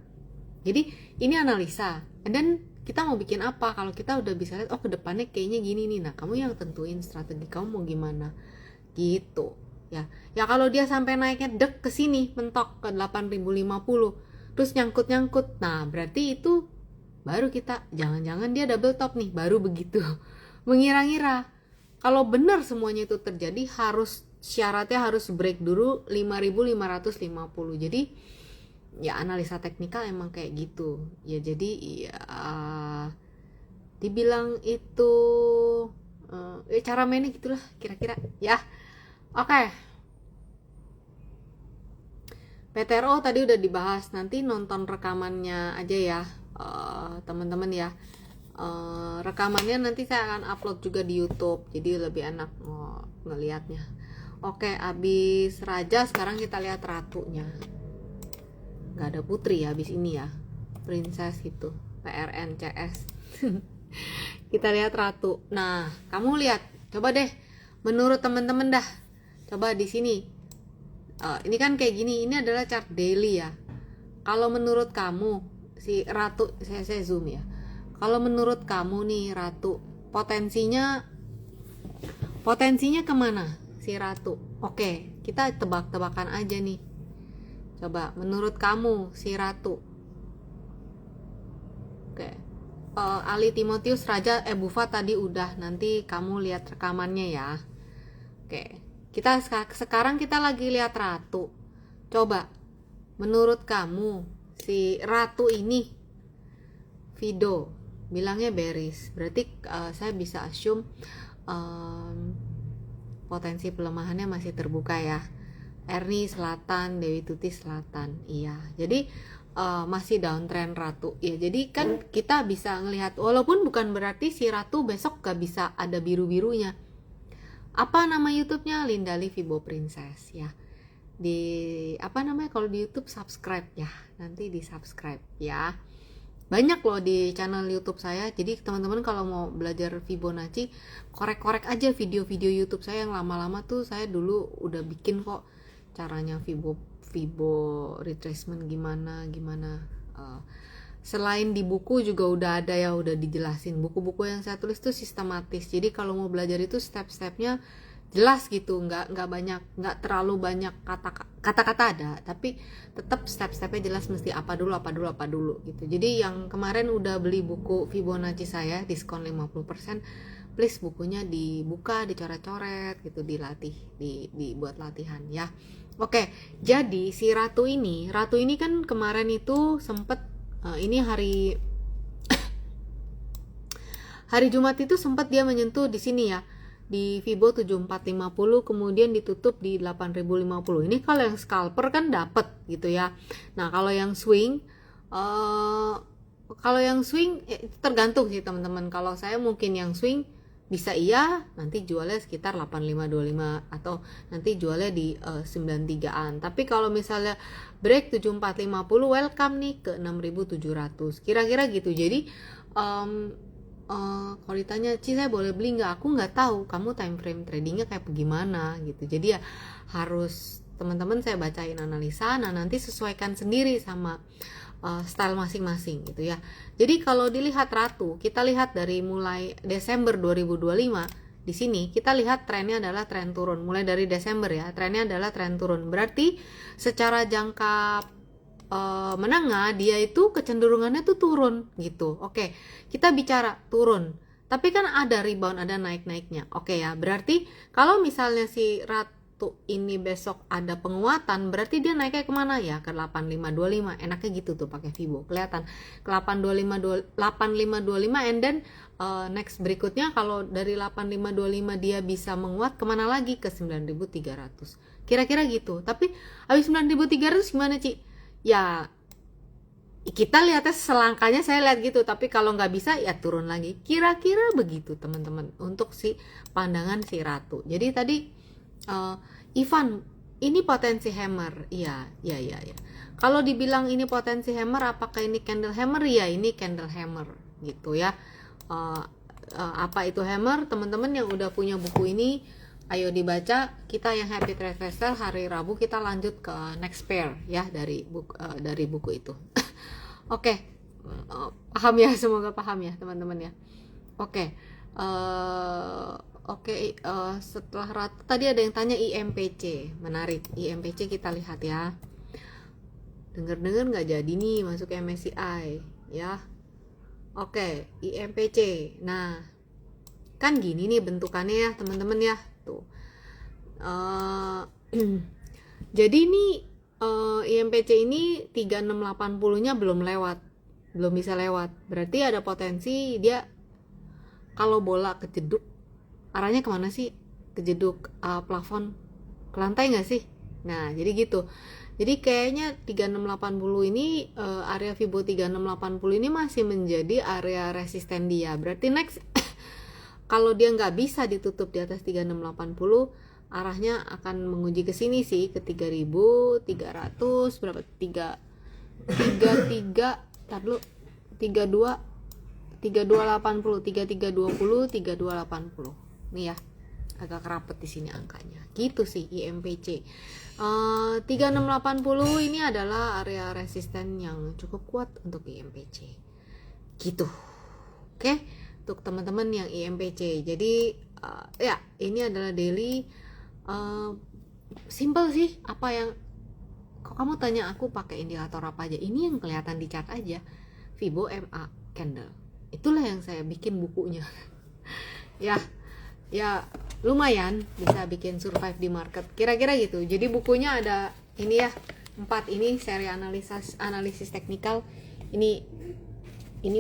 Jadi ini analisa, dan kita mau bikin apa. Kalau kita udah bisa lihat, oh kedepannya kayaknya gini nih, nah kamu yang tentuin strategi kamu mau gimana gitu ya. Ya kalau dia sampai naiknya dek ke sini mentok ke 8050 terus nyangkut, nah berarti itu baru kita jangan-jangan dia double top nih, baru begitu mengira-ngira. Kalau benar semuanya itu terjadi, syaratnya harus break dulu 5550. Jadi ya analisa teknikal emang kayak gitu ya. Jadi ya dibilang itu cara mainnya gitulah kira-kira ya. Oke. PTRO tadi udah dibahas, nanti nonton rekamannya aja ya teman-teman ya. Rekamannya nanti saya akan upload juga di YouTube, jadi lebih enak ngelihatnya. Oke, abis raja sekarang kita lihat ratunya. Gak ada putri ya abis ini ya, princess itu, PRNCS. Kita lihat ratu. Nah, kamu lihat, coba deh, menurut teman-teman dah, coba di sini. Ini kan kayak gini, ini adalah chart daily ya. Kalau menurut kamu si ratu, saya zoom ya. Kalau menurut kamu nih ratu, potensinya kemana si ratu? Oke, kita tebak-tebakan aja nih. Coba menurut kamu si ratu. Oke. Ali Timotius Raja Bufa tadi udah, nanti kamu lihat rekamannya ya. Oke. Sekarang kita lagi lihat ratu. Coba menurut kamu si ratu ini Fido bilangnya bearish, berarti saya bisa assume potensi pelemahannya masih terbuka ya. Erni selatan, Dewi Tuti selatan, iya. Jadi masih downtrend ratu ya. Jadi kan kita bisa ngelihat, walaupun bukan berarti si ratu besok gak bisa ada biru-birunya. Apa nama YouTube-nya? Lindali Fibo Princess ya. Di apa namanya kalau di YouTube, subscribe ya. Nanti di subscribe ya. Banyak loh di channel YouTube saya. Jadi teman-teman kalau mau belajar Fibonacci, korek-korek aja video-video YouTube saya yang lama-lama tuh. Saya dulu udah bikin kok caranya Fibo retracement gimana. Selain di buku juga udah ada ya, udah dijelasin. Buku-buku yang saya tulis tuh sistematis. Jadi kalau mau belajar itu step-stepnya jelas gitu, nggak terlalu banyak kata-kata ada, tapi tetap step-stepnya jelas, mesti apa dulu gitu. Jadi yang kemarin udah beli buku Fibonacci saya diskon 50%, please bukunya dibuka, dicoret-coret gitu, dilatih, dibuat latihan ya. Oke, jadi si ratu ini kan kemarin itu sempet ini hari Jumat itu sempat dia menyentuh di sini ya, di Fibo 7450, kemudian ditutup di 8050. Ini kalau yang scalper kan dapat gitu ya. Nah, kalau yang swing tergantung sih teman-teman. Kalau saya mungkin yang swing bisa iya nanti jualnya sekitar 8525 atau nanti jualnya di 93-an. Tapi kalau misalnya break 7450, welcome nih ke 6700. Kira-kira gitu. Jadi kalau ditanya, Ci saya boleh beli nggak? Aku nggak tahu kamu time frame tradingnya kayak gimana gitu. Jadi ya harus teman-teman saya bacain analisa, nah nanti sesuaikan sendiri sama style masing-masing gitu ya. Jadi kalau dilihat ratu, kita lihat dari mulai Desember 2025 di sini kita lihat trennya adalah tren turun. Mulai dari Desember ya, trennya adalah tren turun. Berarti secara jangka menengah dia itu kecenderungannya tuh turun gitu. Oke, kita bicara turun, tapi kan ada rebound, ada naik-naiknya. Oke ya, berarti kalau misalnya si ratu ini besok ada penguatan, berarti dia naiknya kemana ya? Ke 8525. Enaknya gitu tuh pakai Fibo, kelihatan ke 8525 and then next berikutnya kalau dari 8525 dia bisa menguat kemana lagi? Ke 9300. Kira-kira gitu. Tapi habis 9300 gimana, Ci? Ya kita lihatnya selangkanya, saya lihat gitu, tapi kalau nggak bisa ya turun lagi, kira-kira begitu teman-teman untuk si pandangan si ratu. Jadi tadi Ivan, ini potensi hammer, iya. Kalau dibilang ini potensi hammer, apakah ini candle hammer? Ya ini candle hammer gitu ya. Apa itu hammer? Teman-teman yang udah punya buku ini ayo dibaca. Kita yang happy trader hari Rabu kita lanjut ke next pair ya dari buku itu. Oke, paham ya, semoga paham ya teman-teman ya. Oke, setelah rata tadi ada yang tanya IMPC, menarik. IMPC kita lihat ya. Dengar-dengar nggak jadi nih masuk MSCI ya. Oke, IMPC. Nah, kan gini nih bentukannya ya teman-teman ya. Tuh. Jadi ini IMPC ini 3680-nya belum bisa lewat. Berarti ada potensi dia kalau bola kejeduk, arahnya kemana sih? Kejeduk plafon ke lantai nggak sih? Nah, jadi gitu. Jadi kayaknya 3680 ini area Fibo 3680 ini masih menjadi area resisten dia. Berarti next kalau dia nggak bisa ditutup di atas 3680, arahnya akan menguji ke sini sih, ke 3300 berapa? 33 tar dulu 32 3280 3320 3280. Nih ya. Agak rapet di sini angkanya. Gitu sih IMPC. 3680 ini adalah area resisten yang cukup kuat untuk IMPC. Gitu. Oke, untuk teman-teman yang IMPC. Jadi ya, ini adalah daily simple sih. Apa yang kok kamu tanya aku pakai indikator apa aja? Ini yang kelihatan di chart aja. Fibo MA candle. Itulah yang saya bikin bukunya. Ya lumayan bisa bikin survive di market kira-kira gitu. Jadi bukunya ada ini ya, 4 ini seri analisis teknikal. Ini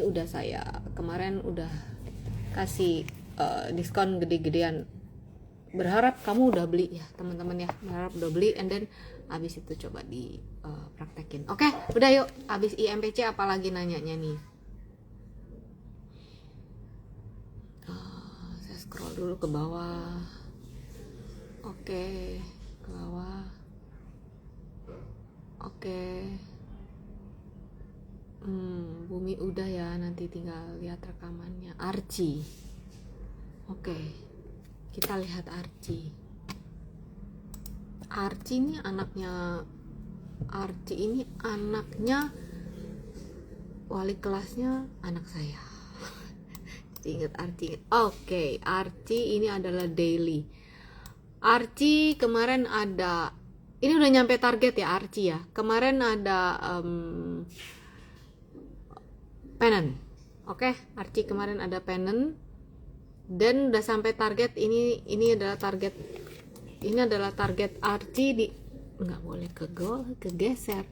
udah saya kemarin udah kasih diskon gede-gedean. Berharap kamu udah beli ya teman-teman ya, berharap udah beli, and then abis itu coba di praktekin. Oke, udah yuk, abis IMPC apalagi nanyanya nih. Scroll dulu ke bawah. Oke, ke bawah. Oke. Bumi udah ya, nanti tinggal lihat rekamannya. Archie. Oke. Kita lihat Archie. Archie ini anaknya wali kelasnya anak saya. Ingat Archie. Oke, Archie ini adalah daily. Archie kemarin ada, ini udah nyampe target ya Archie ya. Kemarin ada pennant. Oke, Archie kemarin ada pennant dan udah sampai target. Ini adalah target. Ini adalah target Archie di, nggak boleh kegeser.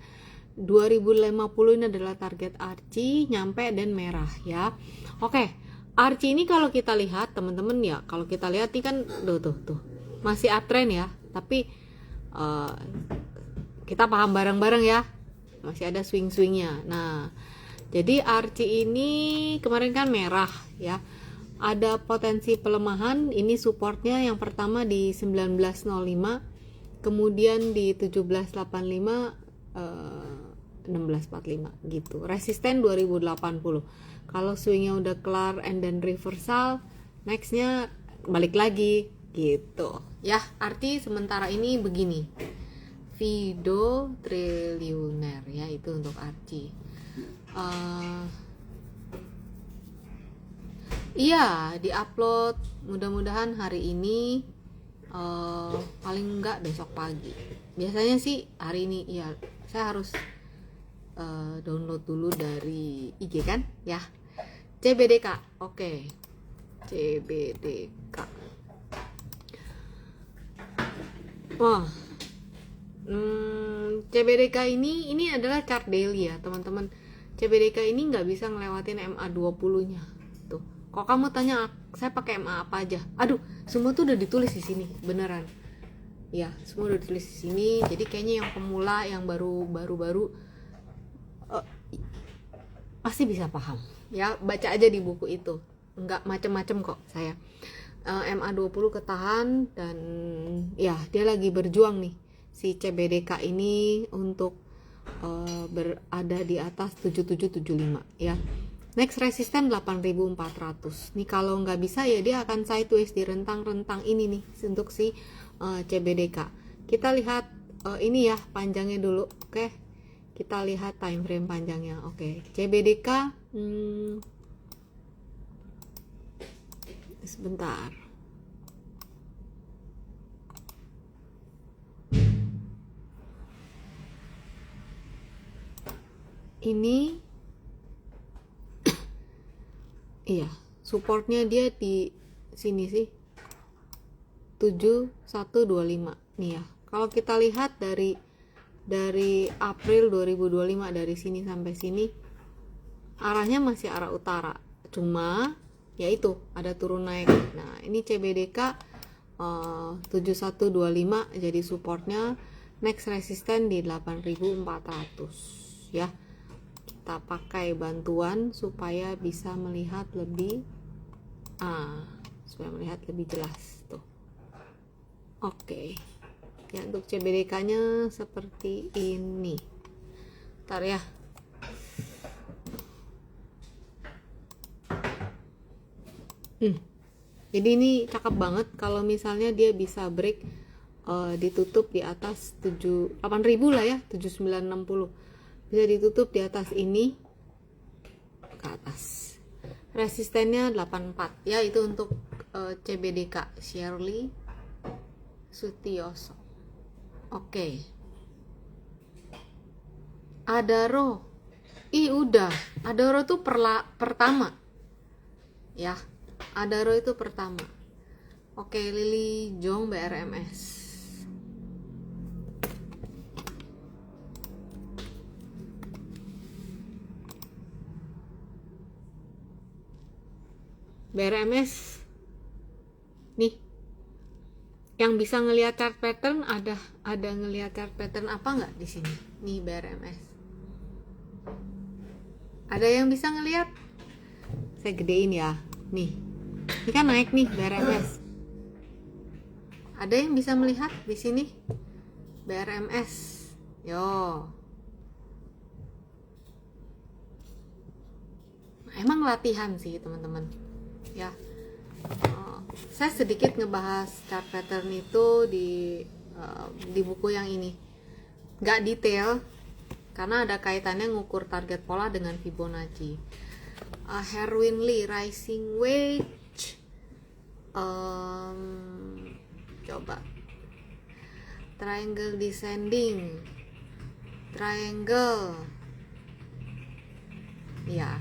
2050 ini adalah target Archie, nyampe dan merah ya. Oke. Archie ini kalau kita lihat teman-teman ya, kalau kita lihat ini kan tuh masih uptrend ya, tapi kita paham bareng-bareng ya, masih ada swing-swingnya. Nah, jadi Archie ini kemarin kan merah ya, ada potensi pelemahan. Ini supportnya yang pertama di 1905, kemudian di 1785, 1645 gitu. Resisten 2080. Kalau swingnya udah kelar and then reversal, nextnya balik lagi gitu ya. Arti sementara ini begini, Fido triliuner ya, itu untuk Archie. Iya, diupload mudah-mudahan hari ini, paling enggak besok pagi. Biasanya sih hari ini ya. Saya harus download dulu dari IG kan ya. CBDK. Oke. CBDK. Wah. CBDK ini adalah chart daily ya teman-teman. CBDK ini nggak bisa ngelewatin MA20 nya tuh. Kok kamu tanya saya pakai MA apa aja? Aduh, semua tuh udah ditulis di sini beneran ya, semua udah ditulis di sini. Jadi kayaknya yang pemula, yang baru pasti bisa paham ya, baca aja di buku itu, nggak macem-macem kok saya. MA20 ketahan dan ya dia lagi berjuang nih si CBDK ini untuk berada di atas 7775 ya. Next resisten 8.400. Nih kalau nggak bisa ya dia akan sideways di rentang-rentang ini nih untuk si CBDK. Kita lihat ini ya panjangnya dulu. Oke. Kita lihat time frame panjangnya. Oke. CBDK sebentar. Ini iya, supportnya dia di sini sih 7125 nih ya. Kalau kita lihat dari April 2025 dari sini sampai sini arahnya masih arah utara. Cuma yaitu ada turun naik. Nah, ini CBDK 7125 jadi supportnya, next resisten di 8400 ya. Kita pakai bantuan supaya bisa melihat lebih jelas tuh. Oke. Ya, untuk CBDK nya seperti ini. Ntar ya. Jadi ini cakep banget kalau misalnya dia bisa break ditutup di atas 8.000 lah ya, 7960. Bisa ditutup di atas ini ke atas. Resistennya 84 ya, itu untuk CBDK Shirley Sutioso. Oke. Adaro. Udah. Adaro tuh pertama. Ya. Adaro itu pertama. Oke, Lily Jong BRMS. BRMS nih yang bisa ngelihat chart pattern, ada ngelihat chart pattern apa nggak di sini nih? BRMS ada yang bisa ngelihat? Saya gedein ya, nih ini kan naik nih BRMS. Ada yang bisa melihat di sini BRMS? Yo, emang latihan sih teman-teman ya. Saya sedikit ngebahas chart pattern itu di buku yang ini, nggak detail karena ada kaitannya ngukur target pola dengan Fibonacci. Herwin Lee rising wedge, coba triangle descending, triangle, ya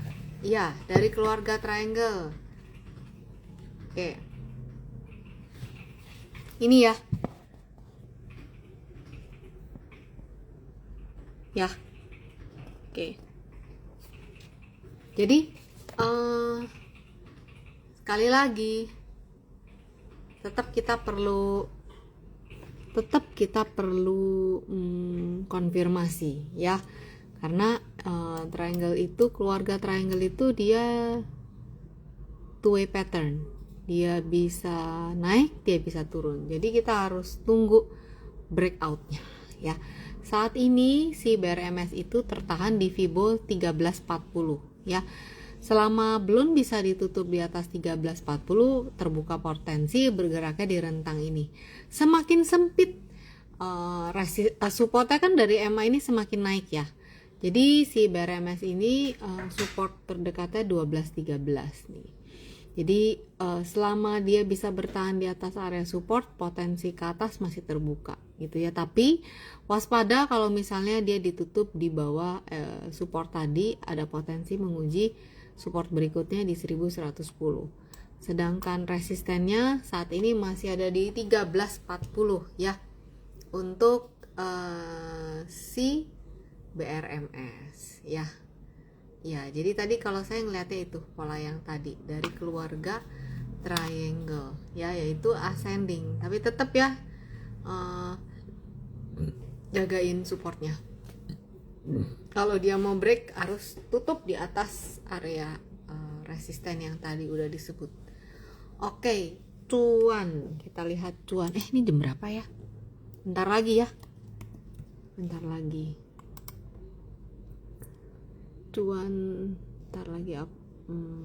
dari keluarga triangle. Oke. Ini ya. Ya. Oke. Jadi sekali lagi tetap kita perlu konfirmasi ya. Karena triangle itu, keluarga triangle itu dia two way pattern. Dia bisa naik, dia bisa turun. Jadi kita harus tunggu breakoutnya ya. Saat ini si BRMS itu tertahan di Fibo 1340 ya. Selama belum bisa ditutup di atas 1340, terbuka potensi bergeraknya di rentang ini. Semakin sempit supportnya kan dari EMA ini semakin naik ya. Jadi si BRMS ini support terdekatnya 1213 nih. Jadi selama dia bisa bertahan di atas area support, potensi ke atas masih terbuka gitu ya. Tapi waspada kalau misalnya dia ditutup di bawah support tadi, ada potensi menguji support berikutnya di 1110. Sedangkan resistennya saat ini masih ada di 1340 ya untuk si BRMS ya. Ya, jadi tadi kalau saya ngeliatnya itu pola yang tadi dari keluarga triangle ya, yaitu ascending, tapi tetap ya jagain supportnya. Kalau dia mau break harus tutup di atas area resisten yang tadi udah disebut. Oke, cuan, kita lihat cuan. Ini jam berapa ya? Bentar lagi ya. Cuan ntar lagi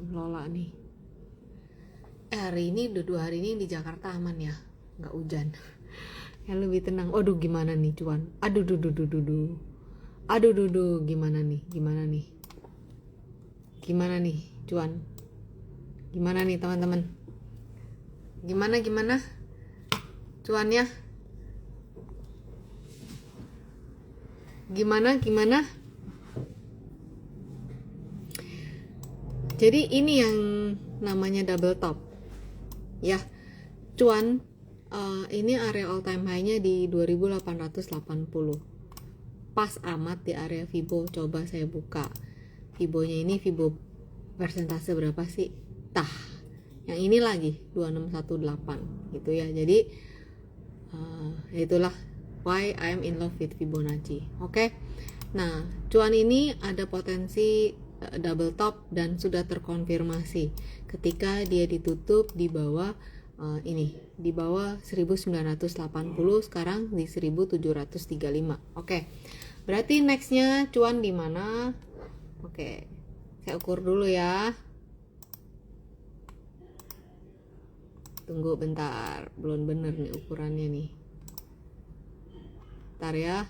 Lola nih. Hari ini udah 2 hari ini di Jakarta aman ya, nggak hujan. Yang lebih tenang. Aduh gimana nih cuan? Aduh gimana nih? Gimana nih cuan? Gimana nih teman-teman? Gimana cuannya? Gimana? Jadi ini yang namanya double top ya cuan. Ini area all time high nya di 2880, pas amat di area Fibo. Coba saya buka Fibonya, ini Fibo persentase berapa sih? Yang ini lagi 2618 gitu ya. Jadi itulah why I'm in love with Fibonacci. Oke. Nah, cuan ini ada potensi double top dan sudah terkonfirmasi ketika dia ditutup di bawah di bawah 1980, sekarang di 1735. Oke. Berarti nextnya cuan di mana? Oke. Saya ukur dulu ya. Tunggu bentar, belum bener nih ukurannya nih. Bentar ya.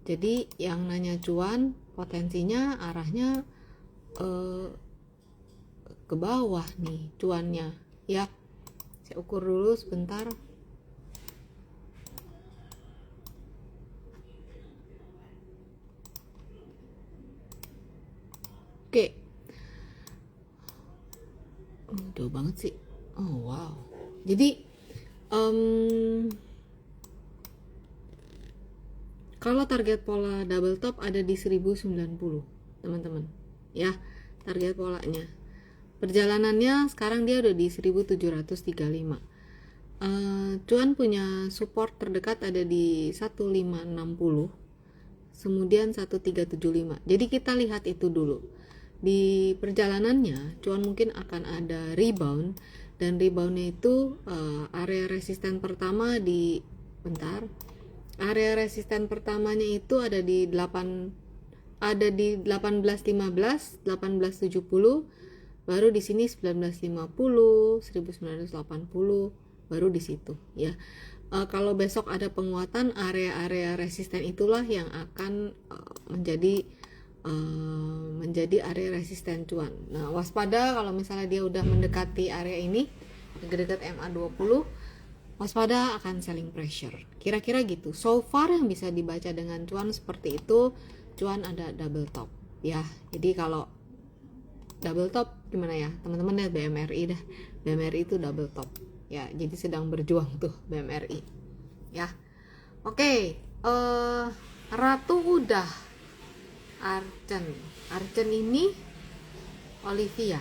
Jadi yang nanya cuan, potensinya arahnya ke bawah nih cuannya ya. Saya ukur dulu sebentar. Oke. Jauh banget sih. Oh wow. Jadi kalau target pola double top ada di 1090 teman-teman ya, target polanya. Perjalanannya sekarang dia udah di 1735. Cuan punya support terdekat ada di 1560, kemudian 1375. Jadi kita lihat itu dulu. Di perjalanannya cuan mungkin akan ada rebound, dan reboundnya itu area resisten pertama di area resisten pertamanya itu ada di 1815, 1870, baru di sini 1950, 1980, baru di situ ya. Kalau besok ada penguatan, area-area resisten itulah yang akan menjadi area resisten cuan. Nah, waspada kalau misalnya dia udah mendekati area ini, dekat MA20, waspada akan selling pressure. Kira-kira gitu. So far yang bisa dibaca dengan cuan seperti itu, cuan ada double top ya. Jadi kalau double top gimana ya teman-teman, lihat BMRI dah. BMRI itu double top ya. Jadi sedang berjuang tuh BMRI ya. Oke, Ratu udah. Archen ini Olivia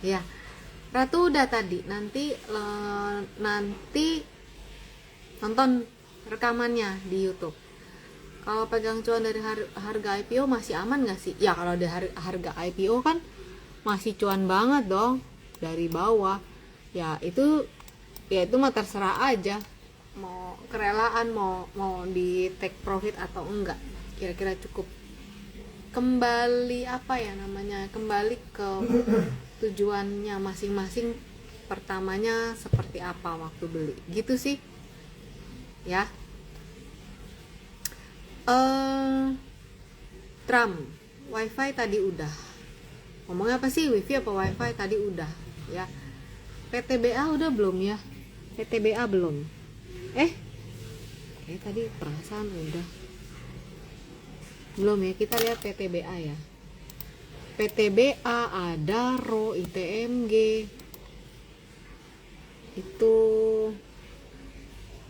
ya. Ratu udah tadi. Nanti nonton rekamannya di YouTube. Kalau pegang cuan dari harga IPO masih aman gak sih? Ya kalau dari harga IPO kan masih cuan banget dong dari bawah. Ya itu mah terserah aja, mau kerelaan mau di take profit atau enggak. Kira-kira cukup kembali kembali ke tujuannya masing-masing. Pertamanya seperti apa waktu beli gitu sih ya. Trump wifi tadi udah. Ngomongnya apa sih, wifi apa wifi tadi udah ya. PTBA udah belum ya? PTBA belum. Tadi perasaan udah belum ya. Kita lihat PTBA ya. PTBA ada RO ITMG itu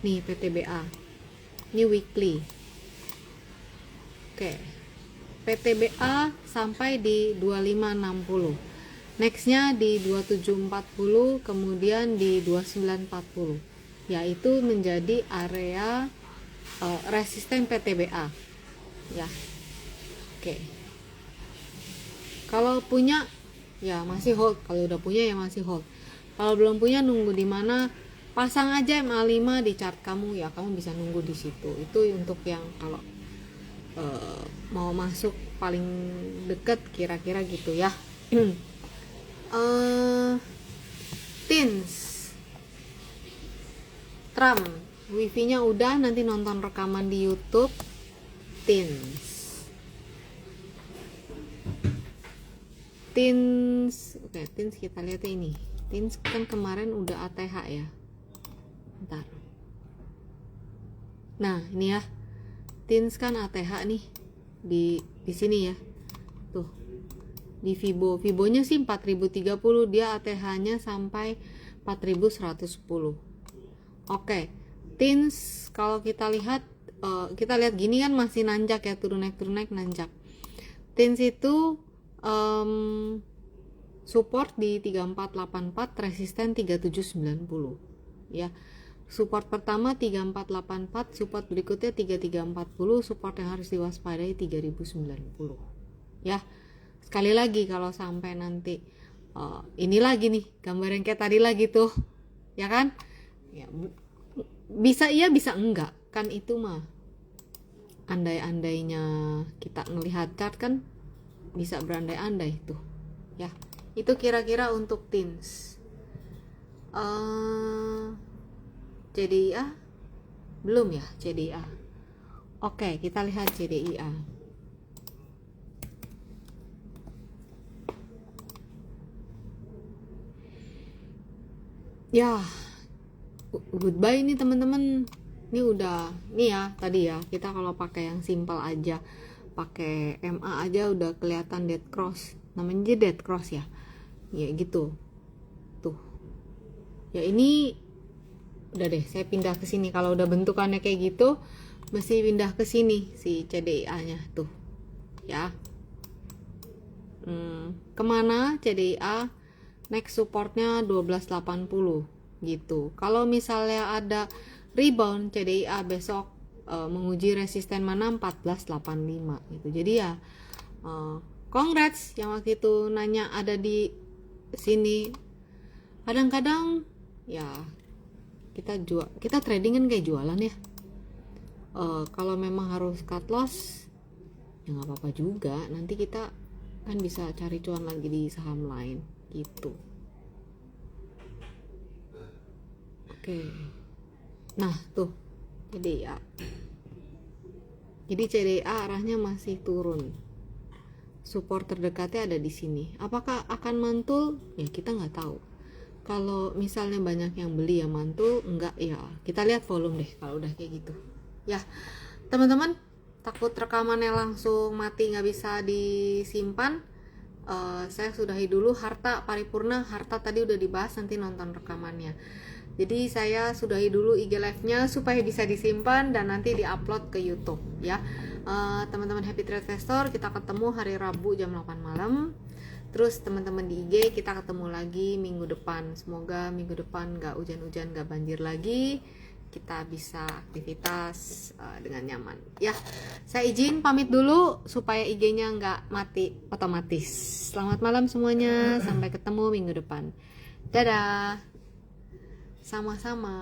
nih. PTBA ini weekly. Oke. PTBA sampai di 2560, nextnya di 2740, kemudian di 2940, yaitu menjadi area resisten PTBA ya. Oke. Kalau punya ya masih hold, kalau udah punya ya masih hold. Kalau belum punya nunggu di mana, pasang aja MA5 di chart kamu ya, kamu bisa nunggu di situ. Itu untuk yang kalau mau masuk paling deket kira-kira gitu ya. Teens Trump wifi-nya udah, nanti nonton rekaman di YouTube. Teens oke, teens kita lihat ini. Teens kan kemarin udah ATH ya. Bentar. Nah, ini ya. Teens kan ATH nih di sini ya. Tuh. Di Fibonya sih 4030, dia ATH-nya sampai 4110. Oke. Teens kalau kita lihat gini kan masih nanjak ya, turun naik nanjak. Teens itu support di 3484, resisten 3790 ya. Support pertama 3484, support berikutnya 3340, support yang harus diwaspadai 3090 ya. Sekali lagi kalau sampai nanti ini lagi nih gambar yang kayak tadi lagi tuh ya kan ya, bisa iya bisa enggak kan, itu mah andai-andainya kita ngelihat chart kan bisa berandai-andai tuh ya. Itu kira-kira untuk teens. CDIA belum ya, CDIA. Oke, kita lihat CDIA. Ya, goodbye nih teman-teman. Ini udah, nih ya tadi ya, kita kalau pakai yang simpel aja, pakai MA aja udah kelihatan dead cross, namanya dead cross ya gitu tuh ya. Ini udah deh, saya pindah ke sini. Kalau udah bentukannya kayak gitu mesti pindah ke sini si CDIA nya tuh ya. Kemana CDIA? Next supportnya 1280 gitu. Kalau misalnya ada rebound CDIA besok menguji resisten mana 1485 gitu. Jadi ya congrats yang waktu itu nanya ada di sini. Kadang-kadang ya kita trading kan kayak jualan ya. Kalau memang harus cut loss ya nggak apa-apa juga, nanti kita kan bisa cari cuan lagi di saham lain gitu. Oke. Nah tuh CDIA, jadi CDIA arahnya masih turun. Support terdekatnya ada di sini. Apakah akan mantul? Ya kita nggak tahu. Kalau misalnya banyak yang beli ya mantul, enggak ya kita lihat volume deh kalau udah kayak gitu. Ya teman-teman, takut rekamannya langsung mati nggak bisa disimpan. Saya sudahi dulu. Harta paripurna, harta tadi udah dibahas, nanti nonton rekamannya. Jadi saya sudahi dulu IG live-nya supaya bisa disimpan dan nanti diupload ke YouTube ya. Teman-teman Happy Trade Investor, kita ketemu hari Rabu jam 8 malam. Terus teman-teman di IG kita ketemu lagi minggu depan. Semoga minggu depan gak hujan-hujan, gak banjir lagi, kita bisa aktivitas dengan nyaman ya. Saya izin pamit dulu supaya IG-nya nggak mati otomatis. Selamat malam semuanya, sampai ketemu minggu depan. Dadah. Sama-sama.